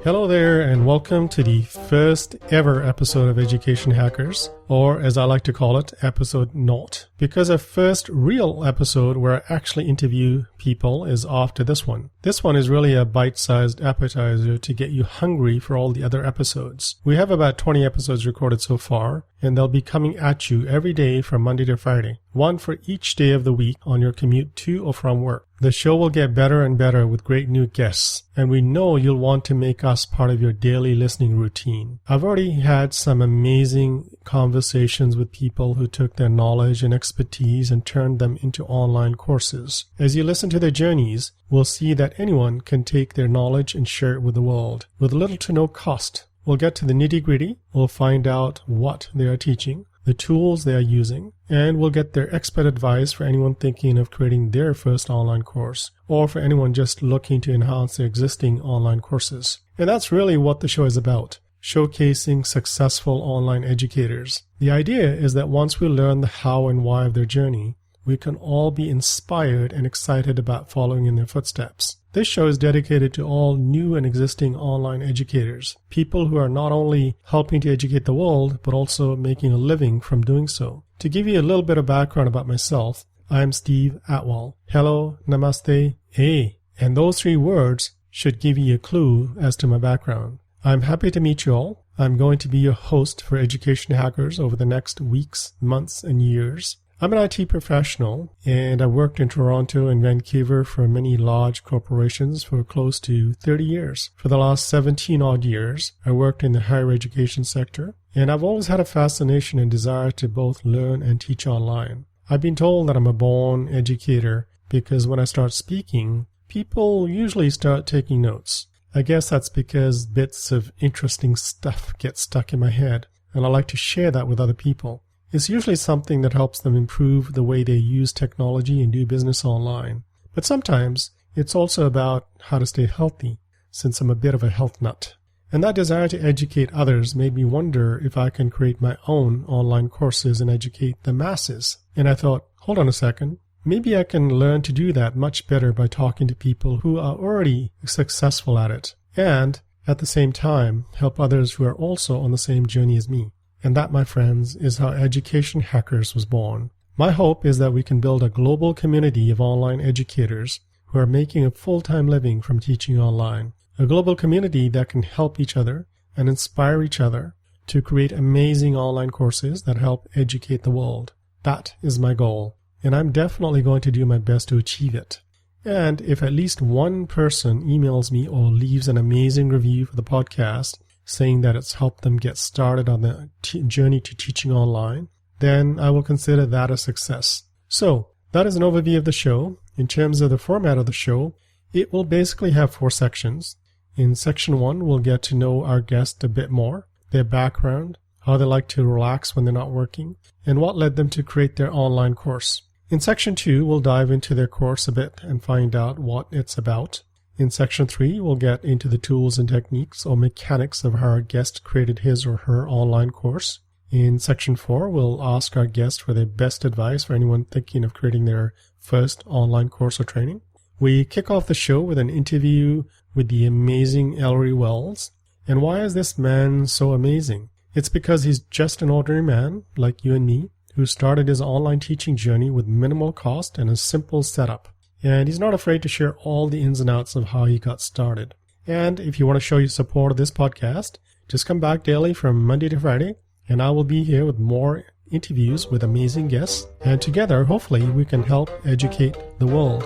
Hello there, and welcome to the first ever episode of Education Hackers, or as I like to call it, episode nought. Because our first real episode where I actually interview people is after this one. This one is really a bite-sized appetizer to get you hungry for all the other episodes. We have about 20 episodes recorded so far, and they'll be coming at you every day from Monday to Friday, one for each day of the week on your commute to or from work. The show will get better and better with great new guests, and we know you'll want to make us part of your daily listening routine. I've already had some amazing conversations with people who took their knowledge and expertise and turned them into online courses. As you listen to their journeys, we'll see that anyone can take their knowledge and share it with the world, with little to no cost. We'll get to the nitty-gritty, we'll find out what they are teaching, the tools they are using, and we'll get their expert advice for anyone thinking of creating their first online course, or for anyone just looking to enhance their existing online courses. And that's really what the show is about, showcasing successful online educators. The idea is that once we learn the how and why of their journey, we can all be inspired and excited about following in their footsteps. This show is dedicated to all new and existing online educators, people who are not only helping to educate the world, but also making a living from doing so. To give you a little bit of background about myself, I am Steve Atwal. Hello, namaste, hey. And those three words should give you a clue as to my background. I'm happy to meet you all. I'm going to be your host for Education Hackers over the next weeks, months, and years. I'm an IT professional, and I worked in Toronto and Vancouver for many large corporations for close to 30 years. For the last 17 odd years, I worked in the higher education sector, and I've always had a fascination and desire to both learn and teach online. I've been told that I'm a born educator because when I start speaking, people usually start taking notes. I guess that's because bits of interesting stuff get stuck in my head, and I like to share that with other people. It's usually something that helps them improve the way they use technology and do business online. But sometimes it's also about how to stay healthy, since I'm a bit of a health nut. And that desire to educate others made me wonder if I can create my own online courses and educate the masses. And I thought, hold on a second, maybe I can learn to do that much better by talking to people who are already successful at it, and at the same time help others who are also on the same journey as me. And that, my friends, is how Education Hackers was born. My hope is that we can build a global community of online educators who are making a full-time living from teaching online. A global community that can help each other and inspire each other to create amazing online courses that help educate the world. That is my goal, and I'm definitely going to do my best to achieve it. And if at least one person emails me or leaves an amazing review for the podcast, saying that it's helped them get started on the journey to teaching online, then I will consider that a success. So, that is an overview of the show. In terms of the format of the show, it will basically have 4 sections. In section 1, we'll get to know our guest a bit more, their background, how they like to relax when they're not working, and what led them to create their online course. In section 2, we'll dive into their course a bit and find out what it's about. In section 3, we'll get into the tools and techniques or mechanics of how our guest created his or her online course. In section 4, we'll ask our guest for their best advice for anyone thinking of creating their first online course or training. We kick off the show with an interview with the amazing Ellery Wells. And why is this man so amazing? It's because he's just an ordinary man, like you and me, who started his online teaching journey with minimal cost and a simple setup. And he's not afraid to share all the ins and outs of how he got started. And if you want to show your support of this podcast, just come back daily from Monday to Friday, and I will be here with more interviews with amazing guests. And together, hopefully, we can help educate the world.